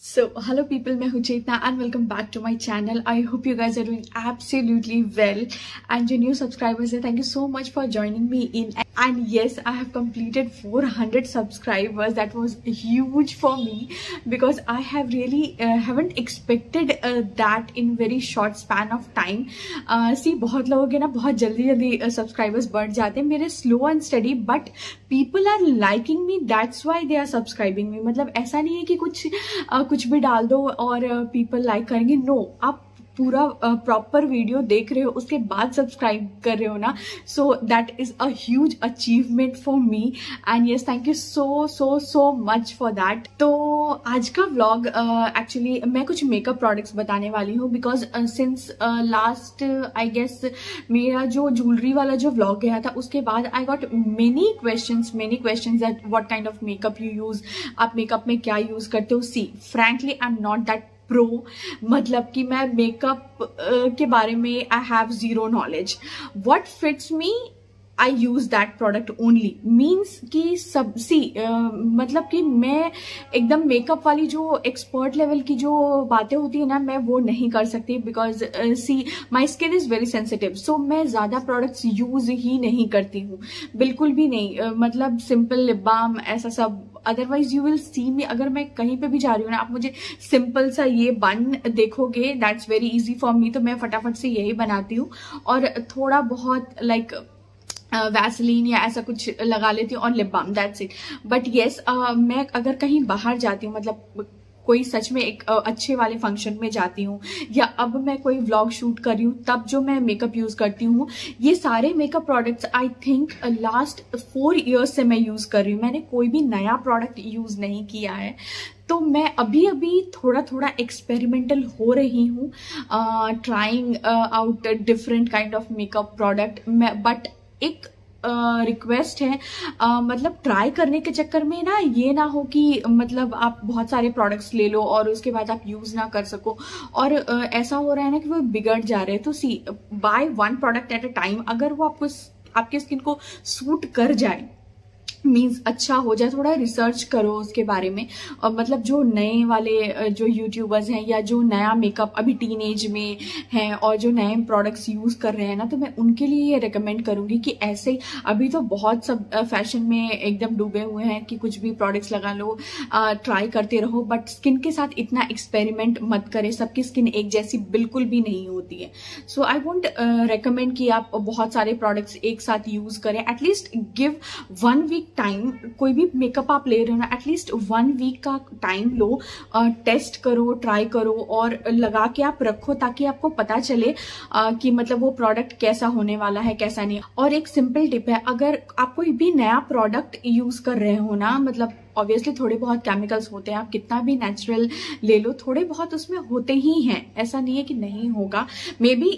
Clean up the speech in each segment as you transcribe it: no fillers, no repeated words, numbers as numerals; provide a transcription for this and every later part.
So, hello people, मैं हूँ चेतना and welcome back to my channel. I hope you guys are doing absolutely well. And your new subscribers, thank you so much for joining me in. And yes, I have completed 400 subscribers. That was huge for me because I have really haven't expected that in very short span of time. See, बहुत लोगों के ना बहुत जल्दी subscribers बढ़ जाते हैं. मेरे slow and steady, but people are liking me. That's why they are subscribing me. मतलब ऐसा नहीं है कि कुछ भी डाल दो और पीपल लाइक करेंगे. नो, आप पूरा प्रॉपर वीडियो देख रहे हो उसके बाद सब्सक्राइब कर रहे हो ना. So that is a huge achievement for me and yes, thank you so much for that. तो आज का व्लॉग एक्चुअली मैं कुछ मेकअप प्रोडक्ट्स बताने वाली हूँ because since last I guess मेरा जो ज्वेलरी वाला जो व्लॉग गया था उसके बाद I got many questions that what kind of makeup you use, आप मेकअप में क्या यूज करते हो. See frankly I am not that pro, मतलब कि मैं मेकअप के बारे में I have zero knowledge. What fits me I use that product only. Means कि सब मतलब कि मैं एकदम मेकअप वाली जो एक्सपर्ट लेवल की जो बातें होती है ना, मैं वो नहीं कर सकती because my skin is very sensitive. So मैं ज्यादा प्रोडक्ट्स यूज ही नहीं करती हूँ, बिल्कुल भी नहीं. मतलब सिंपल लिप बाम ऐसा सब. अदरवाइज यू विल सी मी, अगर मैं कहीं पे भी जा रही हूँ ना, आप मुझे सिंपल सा ये बन देखोगे, that's very easy for me. तो मैं फटाफट से यही बनाती हूँ और थोड़ा बहुत लाइक वैसलीन या ऐसा कुछ लगा लेती हूँ और lip balm, that's it. But yes, मैं अगर कहीं बाहर जाती हूँ, मतलब कोई सच में एक अच्छे वाले फंक्शन में जाती हूँ या अब मैं कोई व्लॉग शूट कर रही हूँ, तब जो मैं मेकअप यूज करती हूँ, ये सारे makeup products I think last 4 years से मैं यूज कर रही हूँ. मैंने कोई भी नया प्रोडक्ट यूज नहीं किया है. तो मैं अभी थोड़ा एक्सपेरिमेंटल हो रही हूँ, trying out different kind of makeup product. But एक रिक्वेस्ट है, मतलब ट्राई करने के चक्कर में ना ये ना हो कि मतलब आप बहुत सारे प्रोडक्ट्स ले लो और उसके बाद आप यूज ना कर सको और ऐसा हो रहा है ना कि वो बिगड़ जा रहे हैं. तो see, buy one product at a time. अगर वो आपके स्किन को सूट कर जाए, मीन्स अच्छा हो जाए, थोड़ा रिसर्च करो उसके बारे में. और मतलब जो नए वाले जो यूट्यूबर्स हैं या जो नया मेकअप अभी टीनेज में हैं और जो नए प्रोडक्ट्स यूज कर रहे हैं ना, तो मैं उनके लिए ये रेकमेंड करूंगी कि ऐसे अभी तो बहुत सब फैशन में एकदम डूबे हुए हैं कि कुछ भी प्रोडक्ट्स लगा लो, ट्राई करते रहो, बट स्किन के साथ इतना एक्सपेरिमेंट मत करें. सबकी स्किन एक जैसी बिल्कुल भी नहीं होती है. सो आई वोंट रेकमेंड कि आप बहुत सारे प्रोडक्ट्स एक साथ यूज करें. At least give 1 week time. कोई भी मेकअप आप ले रहे हो ना, एटलीस्ट 1 वीक का टाइम लो, टेस्ट करो, ट्राई करो और लगा के आप रखो ताकि आपको पता चले कि मतलब वो प्रोडक्ट कैसा होने वाला है, कैसा नहीं. और एक सिंपल टिप है, अगर आप कोई भी नया प्रोडक्ट यूज कर रहे हो ना, मतलब ऑब्वियसली थोड़े बहुत केमिकल्स होते हैं, आप कितना भी नेचुरल ले लो, थोड़े बहुत उसमें होते ही हैं. ऐसा नहीं है कि नहीं होगा, मे बी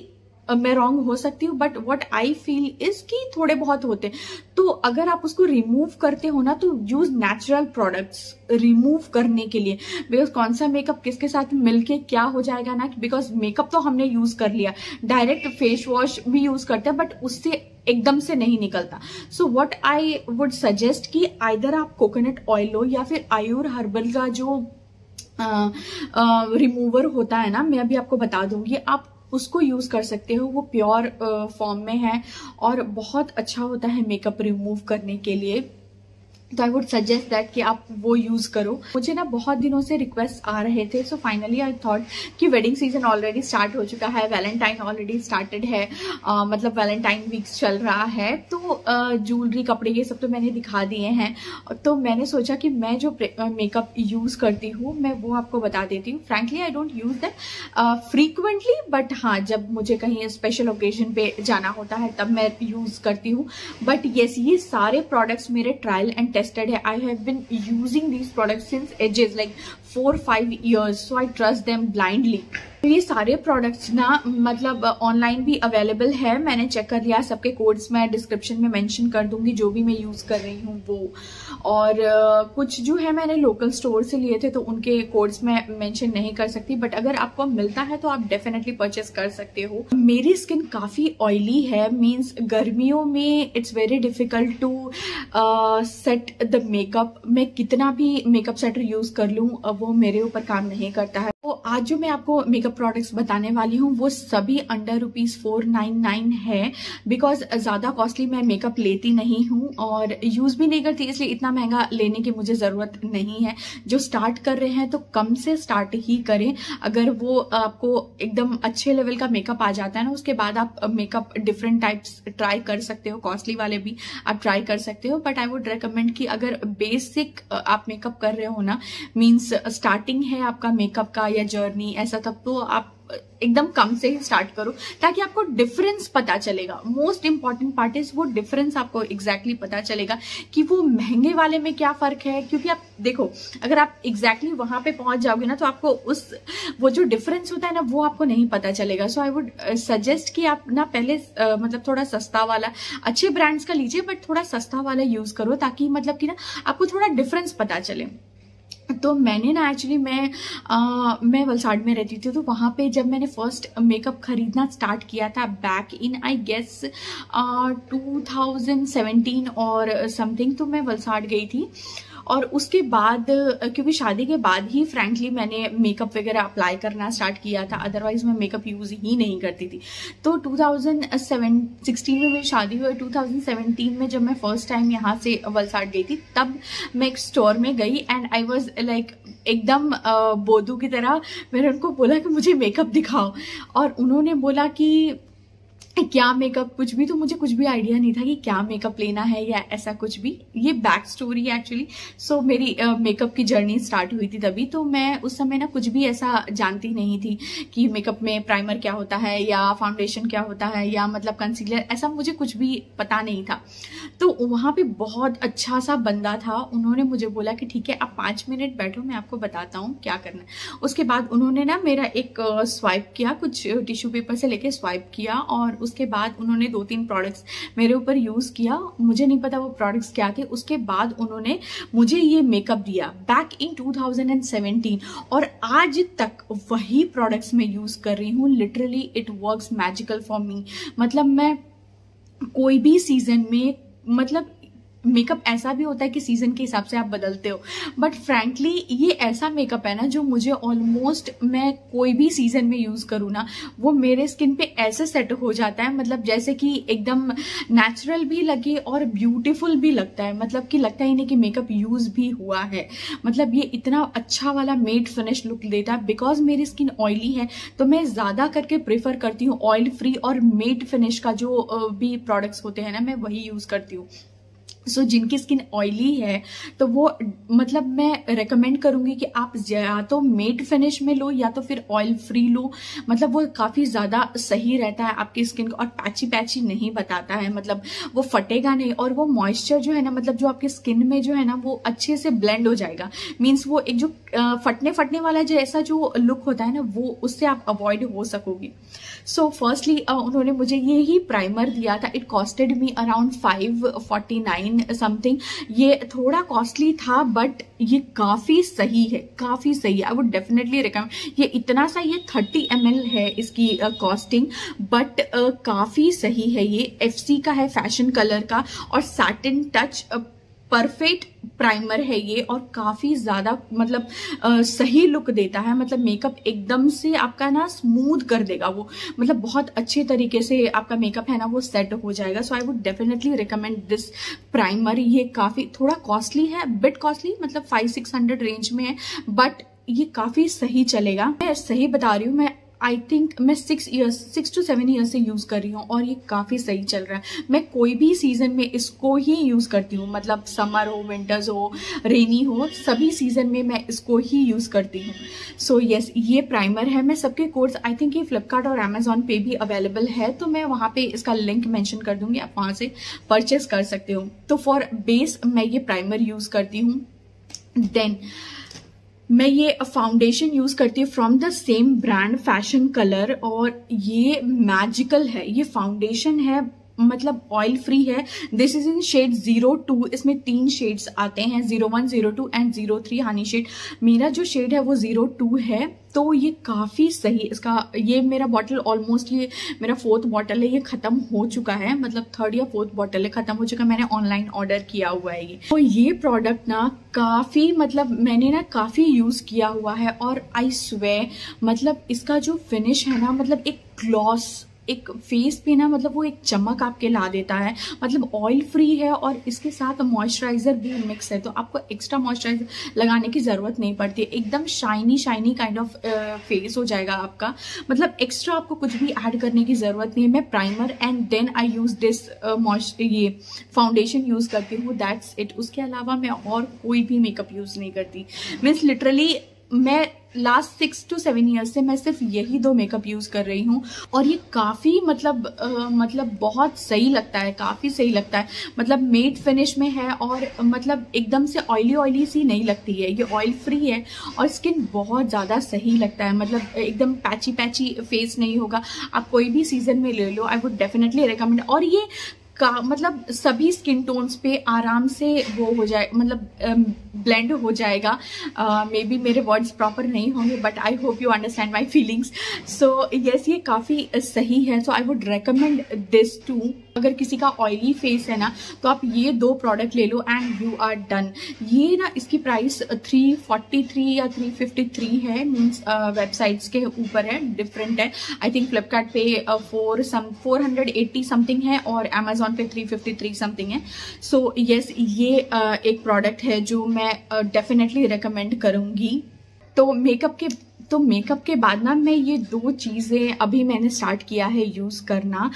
मैं रॉन्ग हो सकती हूँ, but what I feel is कि थोड़े बहुत होते. तो अगर आप उसको रिमूव करते हो ना, तो यूज नेचुरल प्रोडक्ट्स रिमूव करने के लिए. बिकॉज कौन सा मेकअप किसके साथ मिलके क्या हो जाएगा ना, बिकॉज मेकअप तो हमने यूज कर लिया, डायरेक्ट फेस वॉश भी यूज करते हैं, बट उससे एकदम से नहीं निकलता. So what I would suggest कि आइदर आप कोकोनट ऑयल लो या फिर आयुर हर्बल का जो रिमूवर होता है ना, मैं अभी आपको बता दूंगी, आप उसको यूज कर सकते हो. वो प्योर फॉर्म में है और बहुत अच्छा होता है मेकअप रिमूव करने के लिए. तो आई वुड सजेस्ट दैट कि आप वो यूज करो. मुझे ना बहुत दिनों से रिक्वेस्ट आ रहे थे, सो फाइनली आई थॉट कि वेडिंग सीजन ऑलरेडी स्टार्ट हो चुका है, वैलेंटाइन ऑलरेडी स्टार्टेड है, मतलब वैलेंटाइन वीक्स चल रहा है. तो ज्वेलरी, कपड़े, ये सब तो मैंने दिखा दिए हैं. तो मैंने सोचा कि मैं जो मेकअप यूज करती हूँ मैं वो आपको बता देती हूँ. Frankly I don't use that frequently, but हाँ, जब मुझे कहीं स्पेशल ओकेजन पे जाना होता है तब मैं यूज करती हूँ. बट येस, ये सारे प्रोडक्ट्स मेरे ट्रायल एंड टेस्टेड है. I have been using these products since ages, like 4-5 years, so I trust them blindly. तो ये सारे प्रोडक्ट्स ना मतलब ऑनलाइन भी अवेलेबल है, मैंने चेक कर लिया. सबके कोड्स मैं डिस्क्रिप्शन में मेंशन कर दूंगी जो भी मैं यूज कर रही हूँ वो. और कुछ जो है मैंने लोकल स्टोर से लिए थे तो उनके कोड्स मैं मेंशन नहीं कर सकती, बट अगर आपको मिलता है तो आप डेफिनेटली परचेस कर सकते हो. मेरी स्किन काफी ऑयली है, मीन्स गर्मियों में it's very difficult to set the makeup. मैं कितना भी मेकअप सेटर यूज कर लूँ वो मेरे ऊपर काम नहीं करता है। तो आज जो मैं आपको मेकअप प्रोडक्ट्स बताने वाली हूँ वो सभी अंडर ₹499 है, बिकॉज ज़्यादा कॉस्टली मैं मेकअप लेती नहीं हूँ और यूज़ भी नहीं करती, इसलिए इतना महंगा लेने की मुझे ज़रूरत नहीं है। जो स्टार्ट कर रहे हैं तो कम से स्टार्ट ही करें। अगर वो आपको एकदम अच्छे लेवल का मेकअप आ जाता है ना, उसके बाद आप मेकअप डिफरेंट टाइप्स ट्राई कर सकते हो, कॉस्टली वाले भी आप ट्राई कर सकते हो। बट आई वुड रेकमेंड कि अगर बेसिक आप मेकअप कर रहे हो ना, मीन्स स्टार्टिंग है आपका मेकअप का या जर्नी ऐसा, तब तो आप एकदम कम से ही स्टार्ट करो ताकि आपको डिफरेंस पता चलेगा। मोस्ट इंपॉर्टेंट पार्ट इज वो डिफरेंस आपको एग्जैक्टली पता चलेगा कि वो महंगे वाले में क्या फर्क है। क्योंकि आप देखो, अगर आप एग्जैक्टली वहां पे पहुंच जाओगे ना तो आपको वो जो डिफरेंस होता है ना वो आपको नहीं पता चलेगा। सो आई वुड सजेस्ट कि आप ना पहले मतलब थोड़ा सस्ता वाला, अच्छे ब्रांड्स का लीजिए बट थोड़ा सस्ता वाला यूज करो, ताकि मतलब कि ना आपको थोड़ा डिफरेंस पता चले। तो मैंने ना एक्चुअली मैं वलसाड़ में रहती थी, तो वहाँ पे जब मैंने फर्स्ट मेकअप खरीदना स्टार्ट किया था बैक इन आई गेस 2017 और समथिंग, तो मैं वलसाड़ गई थी। और उसके बाद क्योंकि शादी के बाद ही फ्रैंकली मैंने मेकअप वगैरह अप्लाई करना स्टार्ट किया था, अदरवाइज मैं मेकअप यूज ही नहीं करती थी। तो 2016 में मेरी शादी हुई। 2017 में जब मैं फर्स्ट टाइम यहाँ से वलसाड़ गई थी, तब मैं एक स्टोर में गई एंड आई वॉज लाइक एकदम बोधू की तरह। मैंने उनको बोला कि मुझे मेकअप दिखाओ, और उन्होंने बोला कि क्या मेकअप, कुछ भी, तो मुझे कुछ भी आइडिया नहीं था कि क्या मेकअप लेना है या ऐसा कुछ भी। ये बैक स्टोरी है एक्चुअली। सो मेरी मेकअप की जर्नी स्टार्ट हुई थी तभी। तो मैं उस समय ना कुछ भी ऐसा जानती नहीं थी कि मेकअप में प्राइमर क्या होता है या फाउंडेशन क्या होता है या मतलब कंसीलर, ऐसा मुझे कुछ भी पता नहीं था। तो वहाँ पे बहुत अच्छा सा बंदा था, उन्होंने मुझे बोला कि ठीक है आप 5 मिनट बैठो, मैं आपको बताता हूँ क्या करना है। उसके बाद उन्होंने ना मेरा एक स्वाइप किया, कुछ टिश्यू पेपर से लेके स्वाइप किया, और उसके बाद उन्होंने 2-3 प्रोडक्ट्स मेरे ऊपर यूज किया। मुझे नहीं पता वो प्रोडक्ट्स क्या थे। उसके बाद उन्होंने मुझे ये मेकअप दिया बैक इन 2017, और आज तक वही प्रोडक्ट्स मैं यूज कर रही हूँ। Literally it works magical for me. मतलब मैं कोई भी सीजन में, मतलब मेकअप ऐसा भी होता है कि सीजन के हिसाब से आप बदलते हो, बट फ्रैंकली ये ऐसा मेकअप है ना जो मुझे ऑलमोस्ट, मैं कोई भी सीजन में यूज करूँ ना वो मेरे स्किन पे ऐसे सेट हो जाता है, मतलब जैसे कि एकदम नेचुरल भी लगे और ब्यूटीफुल भी लगता है। मतलब कि लगता ही नहीं कि मेकअप यूज भी हुआ है। मतलब ये इतना अच्छा वाला मेट फिनिश लुक देता है। बिकॉज मेरी स्किन ऑयली है तो मैं ज्यादा करके प्रेफर करती हूँ ऑयल फ्री और मेट फिनिश का जो भी प्रोडक्ट्स होते हैं ना, मैं वही यूज करती हूँ। सो जिनकी स्किन ऑयली है तो वो, मतलब मैं रेकमेंड करूंगी कि आप या तो मेट फिनिश में लो या तो फिर ऑयल फ्री लो। मतलब वो काफी ज्यादा सही रहता है आपकी स्किन को, और पैची पैची नहीं बताता है, मतलब वो फटेगा नहीं, और वो मॉइस्चर जो है ना, मतलब जो आपकी स्किन में जो है ना वो अच्छे से ब्लेंड हो जाएगा। मीन्स वो एक जो फटने वाला जो ऐसा जो लुक होता है ना, वो उससे आप अवॉइड हो सकोगे। सो फर्स्टली उन्होंने मुझे ये ही प्राइमर दिया था। It costed me around 549 something. ये थोड़ा कॉस्टली था बट ये काफी सही है, काफी सही है। आई वुड डेफिनेटली रिकमेंड। ये इतना सा, ये 30 ml है इसकी कॉस्टिंग, बट काफी सही है। ये FC का है, फैशन कलर का, और सैटिन टच परफेक्ट प्राइमर है ये, और काफी ज्यादा मतलब सही लुक देता है। मतलब मेकअप एकदम से आपका ना स्मूथ कर देगा वो, मतलब बहुत अच्छे तरीके से आपका मेकअप है ना वो सेट हो जाएगा। So I would definitely recommend this primer. ये काफी थोड़ा कॉस्टली है, बिट कॉस्टली, मतलब 500-600 रेंज में है, बट ये काफी सही चलेगा। मैं सही बता रही हूँ, मैं आई थिंक मैं 6 to 7 ईयर्स से यूज कर रही हूँ और ये काफी सही चल रहा है। मैं कोई भी सीजन में इसको ही यूज करती हूँ, मतलब समर हो, विंटर्स हो, रेनी हो, सभी सीजन में मैं इसको ही यूज करती हूँ। सो यस, ये प्राइमर है। मैं सबके कोड्स, आई थिंक ये फ्लिपकार्ट और अमेजोन पे भी अवेलेबल है, तो मैं वहां पे इसका लिंक मेंशन कर दूंगी, आप वहां से परचेस कर सकते हो। तो फॉर बेस मैं ये प्राइमर यूज करती हूँ। देन मैं ये फाउंडेशन यूज करती हूँ from the same brand, fashion colour, और ये मैजिकल है। ये फाउंडेशन है, मतलब ऑयल फ्री है। This is in shade 02। इसमें 3 शेड्स आते हैं, 01, 02 एंड 03 हनी शेड। मेरा जो शेड है वो 02 है, तो ये काफ़ी सही। इसका ये मेरा बॉटल ऑलमोस्ट, ये मेरा 4th बॉटल है, ये ख़त्म हो चुका है, मतलब 3rd या 4th बॉटल है, ख़त्म हो चुका है। मैंने ऑनलाइन ऑर्डर किया हुआ है ये। तो ये प्रोडक्ट ना काफ़ी, मतलब मैंने ना काफ़ी यूज़ किया हुआ है, और आई स्वेयर मतलब इसका जो फिनिश है ना, मतलब एक ग्लॉस, एक फेस पे ना, मतलब वो एक चमक आपके ला देता है। मतलब ऑयल फ्री है और इसके साथ मॉइस्चराइजर भी मिक्स है, तो आपको एक्स्ट्रा मॉइस्चराइजर लगाने की जरूरत नहीं पड़ती। एकदम shiny shiny kind of face हो जाएगा आपका, मतलब एक्स्ट्रा आपको कुछ भी ऐड करने की जरूरत नहीं है। मैं primer and then I use this ये फाउंडेशन यूज करती हूँ, दैट्स इट। उसके अलावा मैं और कोई भी मेकअप यूज नहीं करती। मीन्स लिटरली मैं लास्ट 6 to 7 ईयर्स से मैं सिर्फ यही 2 मेकअप यूज कर रही हूँ, और ये काफी मतलब बहुत सही लगता है, काफी सही लगता है। मतलब मेट फिनिश में है, और मतलब एकदम से ऑयली सी नहीं लगती है, ये ऑयल फ्री है, और स्किन बहुत ज्यादा सही लगता है। मतलब एकदम पैची फेस नहीं होगा। आप कोई भी सीजन में ले लो, आई वुड डेफिनेटली रिकमेंड। और ये का मतलब सभी स्किन टोन्स पे आराम से वो हो जाए, मतलब ब्लेंड हो जाएगा। मे बी मेरे वर्ड्स प्रॉपर नहीं होंगे, but I hope you understand my feelings. So yes, ये काफ़ी सही है। So I would recommend this too. अगर किसी का ऑयली फेस है ना, तो आप ये 2 प्रोडक्ट ले लो एंड यू आर डन। ये ना, इसकी प्राइस 343 या 353 है, मीन्स वेबसाइट्स के ऊपर है, डिफरेंट है। आई थिंक फ्लिपकार्ट पे 480 समथिंग है, और अमेजोन पे 353 समथिंग है। सो यस, ये एक प्रोडक्ट है जो मैं डेफिनेटली रिकमेंड करूंगी। तो मेकअप के बाद ना, मैं ये 2 चीज़ें अभी मैंने स्टार्ट किया है यूज़ करना,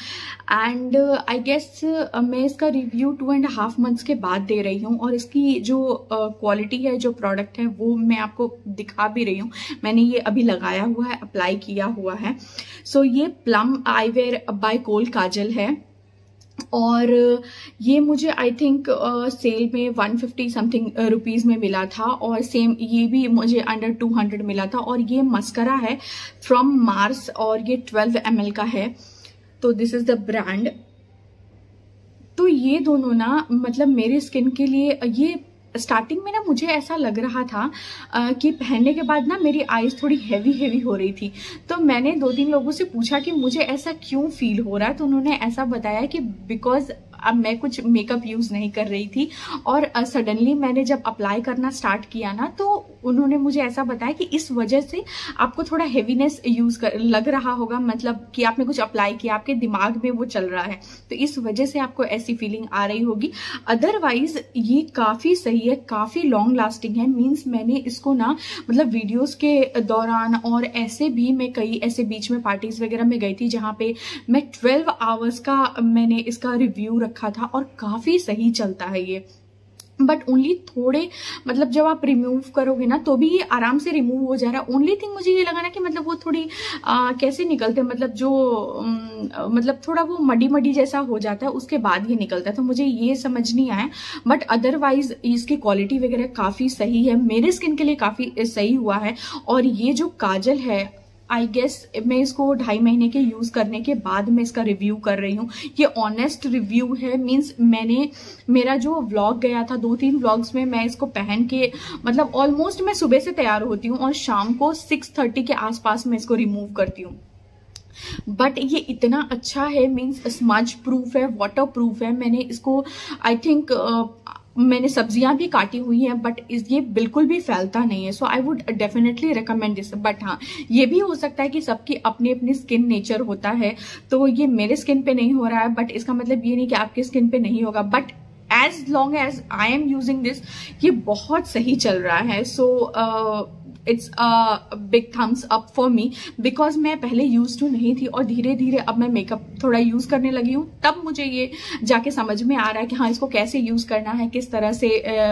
एंड आई गेस मैं इसका रिव्यू 2.5 मंथ्स के बाद दे रही हूँ, और इसकी जो क्वालिटी है, जो प्रोडक्ट है, वो मैं आपको दिखा भी रही हूँ। मैंने ये अभी लगाया हुआ है, अप्लाई किया हुआ है। सो ये प्लम आईवेयर बाय कोल काजल है, और ये मुझे आई थिंक सेल में 150 समथिंग रुपीज़ में मिला था, और सेम ये भी मुझे अंडर 200 मिला था। और ये मस्करा है फ्रॉम मार्स, और ये 12 ml का है। तो दिस इज द ब्रांड। तो ये दोनों ना, मतलब मेरे स्किन के लिए, ये स्टार्टिंग में ना मुझे ऐसा लग रहा था कि पहनने के बाद ना मेरी आईज थोड़ी हैवी हो रही थी। तो मैंने 2-3 लोगों से पूछा कि मुझे ऐसा क्यों फील हो रहा है, तो उन्होंने ऐसा बताया कि बिकॉज अब मैं कुछ मेकअप यूज नहीं कर रही थी, और सडनली मैंने जब अप्लाई करना स्टार्ट किया ना, तो उन्होंने मुझे ऐसा बताया कि इस वजह से आपको थोड़ा हेवीनेस लग रहा होगा, मतलब कि आपने कुछ अप्लाई किया, आपके दिमाग में वो चल रहा है, तो इस वजह से आपको ऐसी फीलिंग आ रही होगी। अदरवाइज ये काफी सही है, काफी लॉन्ग लास्टिंग है। मीन्स मैंने इसको ना, मतलब वीडियोस के दौरान, और ऐसे भी मैं कई ऐसे बीच में पार्टीज वगैरह में गई थी जहाँ पे मैं 12 आवर्स का मैंने इसका रिव्यू रखा था, और काफी सही चलता है ये। बट ओनली थोड़े, मतलब जब आप रिमूव करोगे ना, तो भी ये आराम से रिमूव हो जा रहा है। ओनली थिंग मुझे ये लगा ना कि मतलब वो थोड़ी कैसे निकलते, मतलब जो मतलब थोड़ा वो मडी जैसा हो जाता है, उसके बाद ये निकलता है, तो मुझे ये समझ नहीं आया। बट अदरवाइज इसकी क्वालिटी वगैरह काफी सही है, मेरे स्किन के लिए काफी सही हुआ है। और ये जो काजल है, आई गेस मैं इसको 2.5 महीने के यूज करने के बाद मैं इसका रिव्यू कर रही हूँ। ये ऑनेस्ट रिव्यू है। मीन्स मेरा जो व्लॉग गया था, 2-3 व्लॉग्स में मैं इसको पहन के, मतलब ऑलमोस्ट मैं सुबह से तैयार होती हूँ और शाम को 6:30 के आसपास मैं इसको रिमूव करती हूँ। बट ये इतना अच्छा है, मीन्स स्मज प्रूफ है, वाटर प्रूफ है। मैंने इसको आई थिंक मैंने सब्जियां भी काटी हुई हैं, बट ये बिल्कुल भी फैलता नहीं है। So I would definitely recommend this. But हाँ, ये भी हो सकता है कि सबकी अपनी अपनी स्किन नेचर होता है, तो ये मेरे स्किन पे नहीं हो रहा है, बट इसका मतलब ये नहीं कि आपके स्किन पे नहीं होगा। But as long as I am using this, ये बहुत सही चल रहा है। So it's a big thumbs up for me, because मैं पहले यूज टू नहीं थी, और धीरे धीरे अब मैं मेकअप थोड़ा यूज करने लगी हूँ, तब मुझे ये जाके समझ में आ रहा है कि हाँ, इसको कैसे यूज करना है, किस तरह से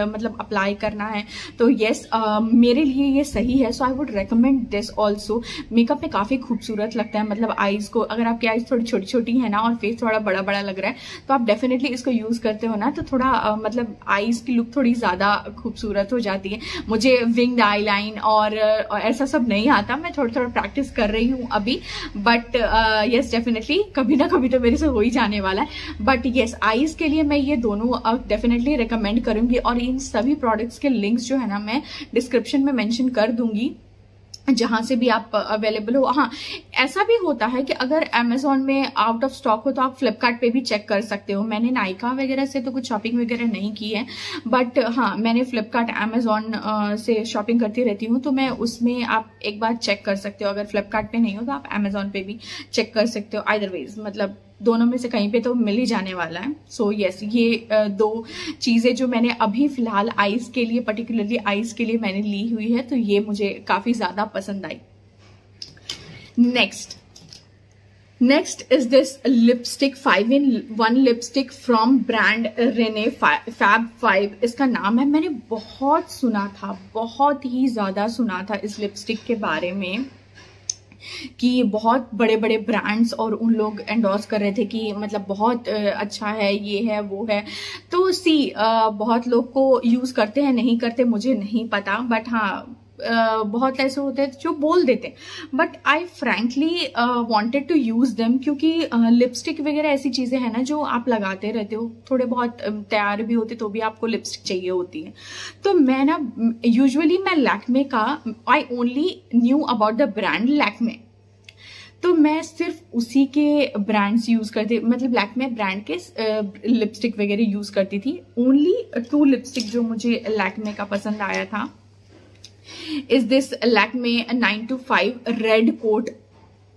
मतलब अप्लाई करना है। तो येस, मेरे लिए ये सही है। So I would recommend this also. Makeup में काफी खूबसूरत लगता है, मतलब आईज को, अगर आपकी आईज थोड़ी छोटी छोटी है ना और फेस थोड़ा बड़ा बड़ा लग रहा है, तो आप डेफिनेटली इसको यूज करते हो ना, तो थोड़ा मतलब आईज की लुक थोड़ी ज्यादा खूबसूरत हो जाती है। मुझे विंग्ड आई लाइन और और ऐसा सब नहीं आता। मैं थोड़ा थोड़ा प्रैक्टिस कर रही हूँ अभी, बट यस डेफिनेटली कभी ना कभी तो मेरे से हो ही जाने वाला है। बट यस, आईज के लिए मैं ये दोनों डेफिनेटली रिकमेंड करूंगी, और इन सभी प्रोडक्ट्स के लिंक्स जो है ना मैं डिस्क्रिप्शन में मेंशन कर दूंगी, जहां से भी आप अवेलेबल हो। हाँ, ऐसा भी होता है कि अगर Amazon में आउट ऑफ स्टॉक हो तो आप फ्लिपकार्ट पे भी चेक कर सकते हो। मैंने नायका वगैरह से तो कुछ शॉपिंग वगैरह नहीं की है, बट हाँ मैंने फ्लिपकार्ट Amazon से शॉपिंग करती रहती हूँ, तो मैं उसमें आप एक बार चेक कर सकते हो। अगर फ्लिपकार्ट पे नहीं हो तो आप Amazon पे भी चेक कर सकते हो। आइदर वेज मतलब दोनों में से कहीं पे तो मिल ही जाने वाला है। सो यस, ये दो चीजें जो मैंने अभी फिलहाल आईज के लिए, पर्टिकुलरली आईज के लिए मैंने ली हुई है, तो ये मुझे काफी ज्यादा पसंद आई। Next is this lipstick 5-in-1 lipstick from brand Renee Fab 5 इसका नाम है। मैंने बहुत सुना था, बहुत ही ज्यादा सुना था इस लिपस्टिक के बारे में कि बहुत बड़े बड़े ब्रांड्स और उन लोग एंडोर्स कर रहे थे कि मतलब बहुत अच्छा है, ये है वो है। तो बहुत लोग को यूज करते हैं, नहीं करते मुझे नहीं पता, बट हाँ बहुत ऐसे होते हैं जो बोल देते हैं। But I frankly wanted to use them, क्योंकि लिपस्टिक वगैरह ऐसी चीजें हैं ना जो आप लगाते रहते हो, थोड़े बहुत तैयार भी होते तो भी आपको लिपस्टिक चाहिए होती है। तो मैं ना यूजुअली मैं लैक्मे का, I only knew about the brand Lakme, तो मैं सिर्फ उसी के ब्रांड्स यूज करती, मतलब लैक्मे ब्रांड के लिपस्टिक वगैरह यूज करती थी। ओनली 2 लिपस्टिक जो मुझे लैक्मे का पसंद आया था is this Lakme 925 red coat.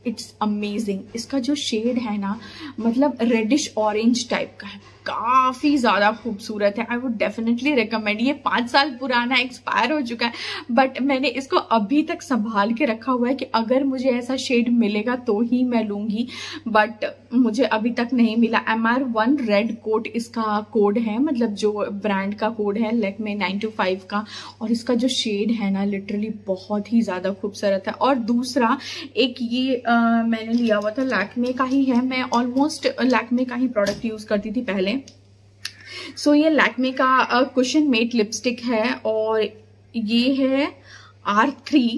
It's amazing. इसका जो शेड है ना, मतलब रेडिश ऑरेंज टाइप का है, काफी ज्यादा खूबसूरत है। आई वुड डेफिनेटली रिकमेंड। ये 5 साल पुराना, एक्सपायर हो चुका है, बट मैंने इसको अभी तक संभाल के रखा हुआ है कि अगर मुझे ऐसा शेड मिलेगा तो ही मैं लूंगी, बट मुझे अभी तक नहीं मिला। MR1 रेड कोट इसका कोड है, मतलब जो ब्रांड का कोड है लैक्मे 925 का, और इसका जो शेड है ना लिटरली बहुत ही ज्यादा खूबसूरत है। और दूसरा एक ये मैंने लिया हुआ था, लैक्मे का ही है, मैं ऑलमोस्ट लैक्मे का ही प्रोडक्ट यूज करती थी पहले। सो ये लैक्मे का कुशन मेट लिपस्टिक है, और ये है R3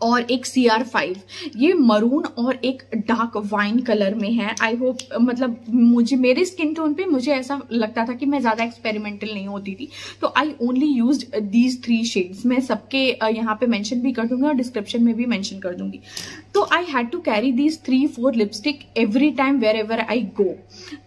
और एक CR5। ये मरून और एक डार्क वाइन कलर में है। आई होप, मतलब मुझे मेरे स्किन टोन पे मुझे ऐसा लगता था कि मैं ज्यादा एक्सपेरिमेंटल नहीं होती थी, तो I only used these 3 shades. मैं सबके यहाँ पे मेंशन भी कर दूंगी और डिस्क्रिप्शन में भी मेंशन कर दूंगी। तो I had to carry these 3-4 lipstick every time wherever I go.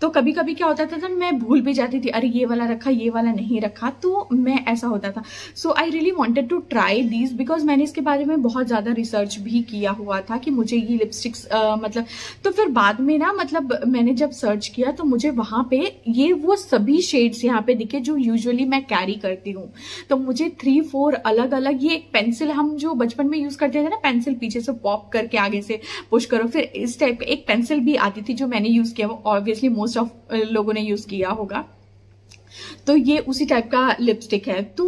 तो कभी कभी क्या होता था मैं भूल भी जाती थी, अरे ये वाला रखा, ये वाला नहीं रखा, तो मैं ऐसा होता था। So I really wanted to try these, because मैंने इसके बारे में बहुत ज्यादा रिसर्च भी किया हुआ था कि मुझे ये लिपस्टिक्स मतलब। तो फिर बाद में ना, मतलब मैंने जब सर्च किया तो मुझे वहां पे ये वो सभी शेड्स यहाँ पे दिखे जो यूजुअली मैं कैरी करती हूँ। तो मुझे 3-4 अलग अलग, ये एक पेंसिल हम जो बचपन में यूज करते थे ना, पेंसिल पीछे से पॉप करके आगे से पुश करो, फिर इस टाइप एक पेंसिल भी आती थी जो मैंने यूज किया, वो ऑब्वियसली मोस्ट ऑफ लोगों ने यूज किया होगा। तो ये उसी टाइप का लिपस्टिक है। तो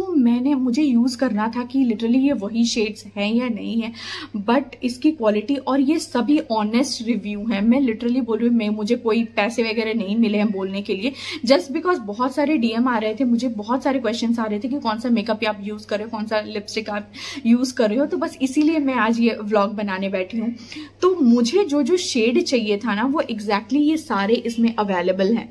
मुझे यूज करना था कि लिटरली ये वही शेड्स हैं या नहीं है, बट इसकी क्वालिटी और ये सभी ऑनेस्ट रिव्यू हैं। मैं लिटरली बोल रही हूँ, मुझे कोई पैसे वगैरह नहीं मिले हैं बोलने के लिए, जस्ट बिकॉज बहुत सारे DM आ रहे थे, मुझे बहुत सारे क्वेश्चंस आ रहे थे कि कौन सा मेकअप आप यूज कर रहे हो, कौन सा लिपस्टिक आप यूज कर रहे हो। तो बस इसीलिए मैं आज ये व्लॉग बनाने बैठी हूँ। तो मुझे जो जो शेड चाहिए था ना, वो एग्जैक्टली ये सारे इसमें अवेलेबल हैं,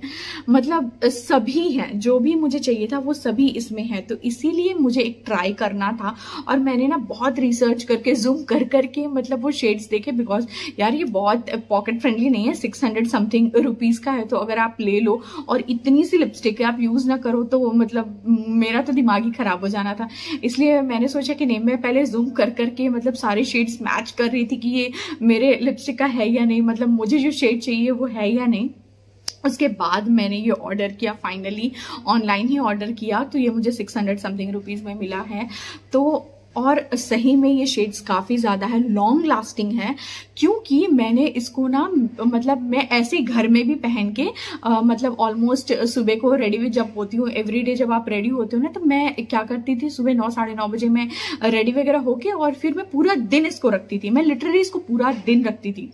मतलब सभी हैं, जो भी मुझे चाहिए था वो सभी इसमें है। तो इसीलिए मुझे एक ट्राई करना था, और मैंने ना बहुत रिसर्च करके जूम कर करके मतलब वो शेड्स देखे, बिकॉज यार ये बहुत पॉकेट फ्रेंडली नहीं है, 600 समथिंग रुपीज का है। तो अगर आप ले लो और इतनी सी लिपस्टिक है आप यूज ना करो, तो मतलब मेरा तो दिमाग ही खराब हो जाना था। इसलिए मैंने सोचा कि नहीं, मैं पहले जूम कर करके मतलब सारे शेड्स मैच कर रही थी कि ये मेरे लिपस्टिक का है या नहीं, मतलब मुझे जो शेड चाहिए वो है या नहीं। उसके बाद मैंने ये ऑर्डर किया, फाइनली ऑनलाइन ही ऑर्डर किया, तो ये मुझे 600 समथिंग रुपीज में मिला है। तो और सही में ये शेड्स काफी ज्यादा है, लॉन्ग लास्टिंग है, क्योंकि मैंने इसको ना मतलब मैं ऐसे घर में भी पहन के मतलब ऑलमोस्ट सुबह को रेडी जब होती हूँ, एवरीडे जब आप रेडी होते हो ना, तो मैं क्या करती थी, सुबह 9-9:30 बजे मैं रेडी वगैरह होके और फिर मैं पूरा दिन इसको रखती थी। मैं लिटरली इसको पूरा दिन रखती थी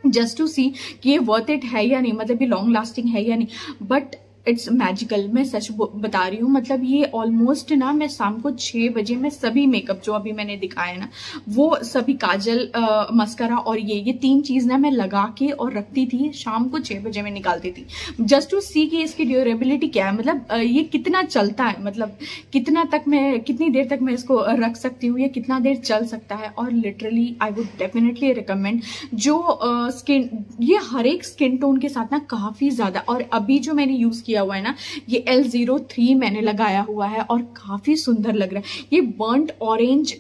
जस्ट टू सी कि ये वर्थ इट है या नहीं, मतलब ये लॉन्ग लास्टिंग है या नहीं। But it's magical. मैं सच बता रही हूँ, मतलब ये ऑलमोस्ट ना मैं शाम को 6 बजे में सभी मेकअप जो अभी मैंने दिखाया ना, वो सभी काजल, मस्करा और ये 3 चीज ना मैं लगा के और रखती थी, शाम को 6 बजे में निकालती थी, जस्ट टू सी कि इसकी ड्यूरेबिलिटी क्या है, मतलब ये कितना चलता है, मतलब कितनी देर तक मैं इसको रख सकती हूँ, या कितना देर चल सकता है। और literally I would definitely recommend, जो स्किन, ये हर एक स्किन टोन के साथ ना काफी ज्यादा। और अभी जो मैंने यूज किया हुआ है ना, ये L03 मैंने लगाया हुआ है और काफी सुंदर लग रहा है। ये बर्न्ट ऑरेंज,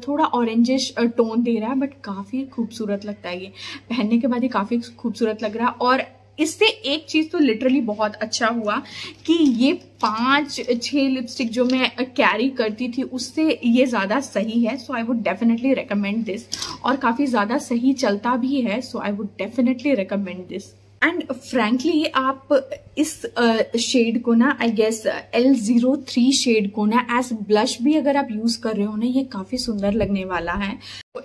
थोड़ा ऑरेंजिश टोन दे रहा है, बट काफी खूबसूरत लगता है। ये पहनने के बाद ये काफी खूबसूरत लग रहा है। और इससे एक चीज तो लिटरली बहुत अच्छा हुआ कि ये 5-6 लिपस्टिक जो मैं कैरी करती थी उससे ये ज्यादा सही है। So I would definitely recommend this, और काफी ज्यादा सही चलता भी है। So I would definitely recommend this. And frankly आप इस शेड को ना, आई गेस L03 शेड को ना एज ब्लश भी अगर आप यूज कर रहे हो ना, ये काफी सुंदर लगने वाला है।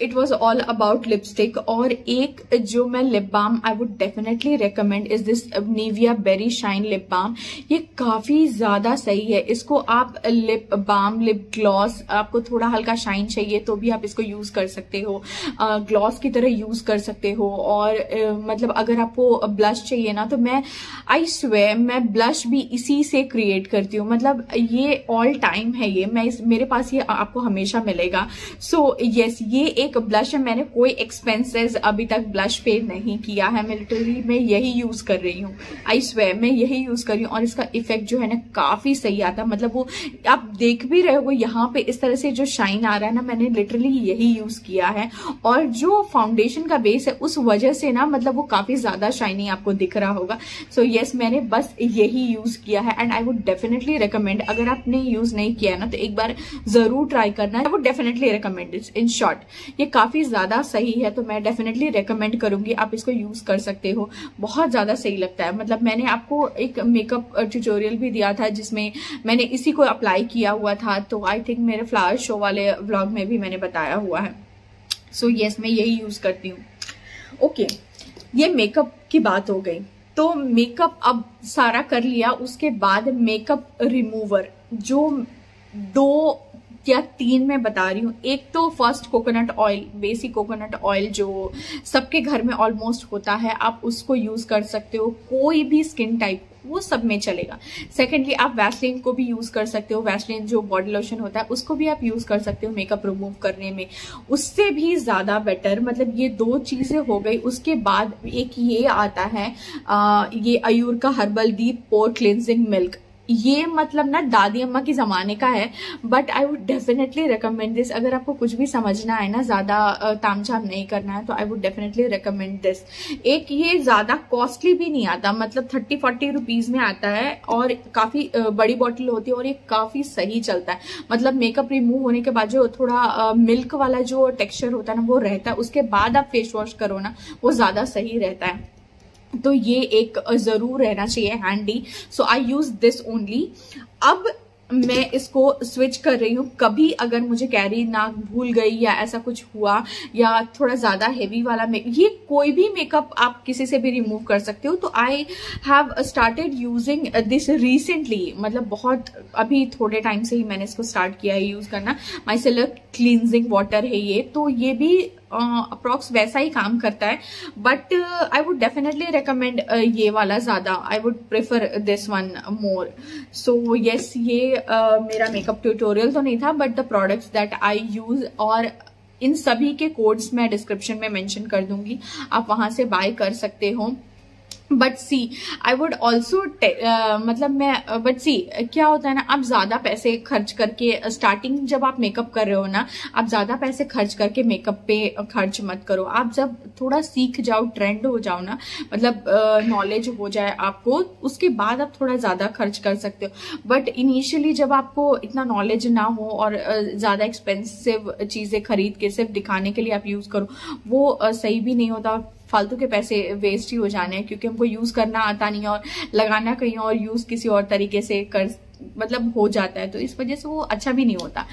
It was all about lipstick. और एक जो मैं lip balm I would definitely recommend is this Nivea berry shine lip balm. ये काफी ज्यादा सही है। इसको आप लिप बाम, लिप ग्लॉस, आपको थोड़ा हल्का शाइन चाहिए तो भी आप इसको यूज कर सकते हो, ग्लॉस की तरह यूज कर सकते हो। और मतलब अगर आपको ब्लश चाहिए ना, तो मैं आई स्वेयर मैं ब्लश भी इसी से क्रिएट करती हूँ, मतलब ये ऑल टाइम है। ये मेरे पास ये आपको हमेशा मिलेगा। सो यस, ये एक ब्लश है। मैंने कोई एक्सपेंसेस अभी तक ब्लश पे नहीं किया है, मैं लिटरली मैं यही यूज कर रही हूँ। आई स्वेयर मैं यही यूज कर रही हूँ। और इसका इफेक्ट जो है ना काफी सही आता है, मतलब वो आप देख भी रहे हो यहाँ पे इस तरह से जो शाइन आ रहा है ना, मैंने लिटरली यही यूज किया है। और जो फाउंडेशन का बेस है उस वजह से ना, मतलब वो काफी ज्यादा शाइनी आपको दिख रहा होगा। सो यस, मैंने बस यही यूज किया है। And I would definitely recommend, अगर आपने यूज नहीं किया ना तो एक बार जरूर ट्राई करना। आई would definitely recommend it. In short ये काफी ज्यादा सही है, तो मैं डेफिनेटली रेकमेंड करूंगी, आप इसको यूज कर सकते हो। बहुत ज्यादा सही लगता है। मतलब मैंने आपको एक मेकअप ट्यूटोरियल भी दिया था जिसमें मैंने इसी को अप्लाई किया हुआ था, तो आई थिंक मेरे फ्लावर शो वाले व्लॉग में भी मैंने बताया हुआ है। सो यस, मैं यही यूज करती हूँ। ओके, ये मेकअप की बात हो गई। तो मेकअप अब सारा कर लिया, उसके बाद मेकअप रिमूवर जो 2 या 3 मैं बता रही हूँ। एक तो first coconut oil, basic coconut oil जो सबके घर में ऑलमोस्ट होता है, आप उसको यूज कर सकते हो, कोई भी स्किन टाइप वो सब में चलेगा। सेकेंडली आप वैसलीन को भी यूज कर सकते हो, वैसलीन जो बॉडी लोशन होता है उसको भी आप यूज कर सकते हो मेकअप रिमूव करने में, उससे भी ज्यादा बेटर। मतलब ये 2 चीजें हो गई। उसके बाद एक ये आता है ये अयूर का हर्बल डीप पोर क्लिनजिंग मिल्क। ये मतलब ना दादी अम्मा के जमाने का है, but I would definitely recommend this. अगर आपको कुछ भी समझना है ना, ज्यादा तामझाम नहीं करना है, तो आई वुड डेफिनेटली रिकमेंड दिस। एक ये ज्यादा कॉस्टली भी नहीं आता, मतलब 30-40 रुपीज में आता है, और काफी बड़ी बॉटल होती है, और ये काफी सही चलता है। मतलब मेकअप रिमूव होने के बाद जो थोड़ा मिल्क वाला जो टेक्सचर होता है ना, वो रहता है। उसके बाद आप फेस वॉश करो ना, वो ज्यादा सही रहता है। तो ये एक जरूर रहना चाहिए handy. So I use this only. अब मैं इसको स्विच कर रही हूँ। कभी अगर मुझे कैरी ना भूल गई या ऐसा कुछ हुआ, या थोड़ा ज्यादा हेवी वाला ये कोई भी मेकअप आप किसी से भी रिमूव कर सकते हो, तो I have started using this recently. मतलब बहुत अभी थोड़े टाइम से ही मैंने इसको स्टार्ट किया है यूज करना। माइसेलर क्लींजिंग वाटर है ये, तो ये भी अप्रॉक्स वैसा ही काम करता है, but I would definitely recommend ये वाला ज्यादा। I would prefer this one more. So yes, ये मेरा मेकअप ट्यूटोरियल तो नहीं था, but the products that I use, और इन सभी के कोड्स मैं डिस्क्रिप्शन में मेंशन कर दूंगी, आप वहां से बाय कर सकते हो। But see I would also but see क्या होता है ना, आप ज्यादा पैसे खर्च करके स्टार्टिंग जब आप मेकअप कर रहे हो ना, आप ज्यादा पैसे खर्च करके मेकअप पे खर्च मत करो। आप जब थोड़ा सीख जाओ, ट्रेंड हो जाओ ना, मतलब नॉलेज हो जाए आपको, उसके बाद आप थोड़ा ज्यादा खर्च कर सकते हो। बट इनिशियली जब आपको इतना नॉलेज ना हो और ज्यादा एक्सपेंसिव चीजें खरीद के सिर्फ दिखाने के लिए आप यूज करो, वो सही भी नहीं होता। फालतू के पैसे वेस्ट ही हो जाने हैं, क्योंकि हमको यूज करना आता नहीं है, और लगाना कहीं और, यूज किसी और तरीके से मतलब हो जाता है, तो इस वजह से वो अच्छा भी नहीं होता।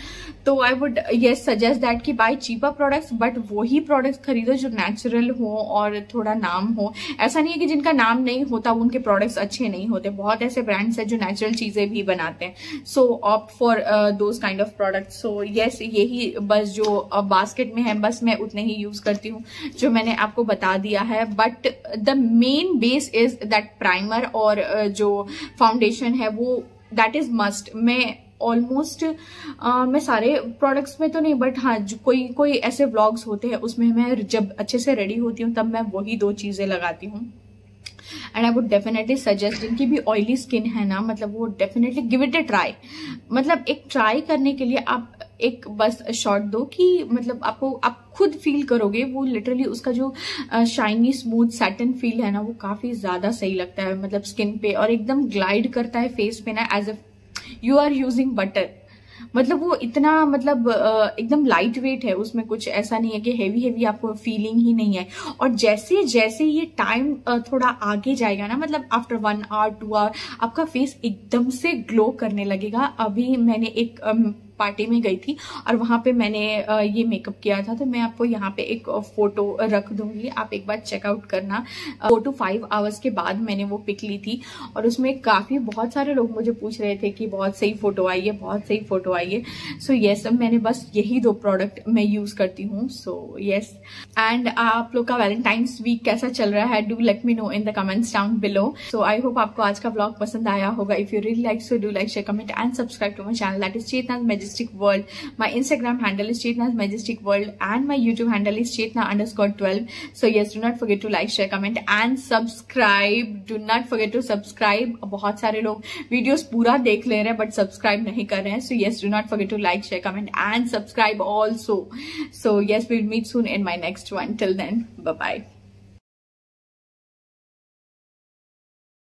तो I would yes suggest that कि बाय चीपर प्रोडक्ट्स, बट वही प्रोडक्ट्स खरीदो जो नेचुरल हो और थोड़ा नाम हो। ऐसा नहीं है कि जिनका नाम नहीं होता उनके प्रोडक्ट्स अच्छे नहीं होते, बहुत ऐसे ब्रांड्स हैं जो नेचुरल चीजें भी बनाते हैं। So opt for those kind of products. So yes, यही बस जो बास्केट में है बस मैं उतने ही यूज करती हूँ जो मैंने आपको बता दिया है। But the main base is that primer और जो फाउंडेशन है वो दैट इज मस्ट। मैं ऑलमोस्ट मैं सारे प्रोडक्ट्स में तो नहीं, बट हाँ कोई कोई ऐसे व्लॉग्स होते हैं उसमें मैं जब अच्छे से रेडी होती हूँ तब मैं वही 2 चीजें लगाती हूँ। And I would definitely suggest, जिनकी भी ऑयली स्किन है ना, मतलब वो definitely give it a try. मतलब एक ट्राई करने के लिए आप एक बस शॉट दो कि मतलब आप खुद फील करोगे, वो लिटरली उसका जो शाइनी स्मूथ सैटिन फील है ना वो काफी ज्यादा सही लगता है मतलब स्किन पे, और एकदम ग्लाइड करता है फेस पे ना, as if you are using butter. मतलब वो इतना मतलब एकदम लाइट वेट है, उसमें कुछ ऐसा नहीं है कि हेवी आपको फीलिंग ही नहीं है। और जैसे जैसे ये टाइम थोड़ा आगे जाएगा ना, मतलब आफ्टर 1 आवर 2 आवर आपका फेस एकदम से ग्लो करने लगेगा। अभी मैंने एक पार्टी में गई थी और वहां पे मैंने ये मेकअप किया था, तो मैं आपको यहाँ पे एक फोटो रख दूंगी, आप एक बार चेकआउट करना। 4 to 5 आवर्स के बाद मैंने वो पिक ली थी और उसमें बहुत सारे लोग मुझे पूछ रहे थे कि बहुत सही फोटो आई है, बहुत सही फोटो आई है। सो येस, मैंने बस यही 2 प्रोडक्ट मैं यूज करती हूँ। सो येस, एंड आप लोग का वैलेंटाइंस वीक कैसा चल रहा है, do let me know in the comments down below. So I hope आपको आज का ब्लॉग पसंद आया होगा। If you really like, so do like, share, comment and subscribe to my channel, that is Chetna majestic World. My Instagram handle is Chetna's Majestic World and my YouTube handle is Chetna_12. So yes, do not forget to like, share, comment and subscribe. Do not forget to subscribe. बहुत सारे लोग videos पूरा देख ले रहे हैं but subscribe नहीं कर रहे हैं. So yes, do not forget to like, share, comment and subscribe also. So yes, we'll meet soon in my next one. Till then, bye bye.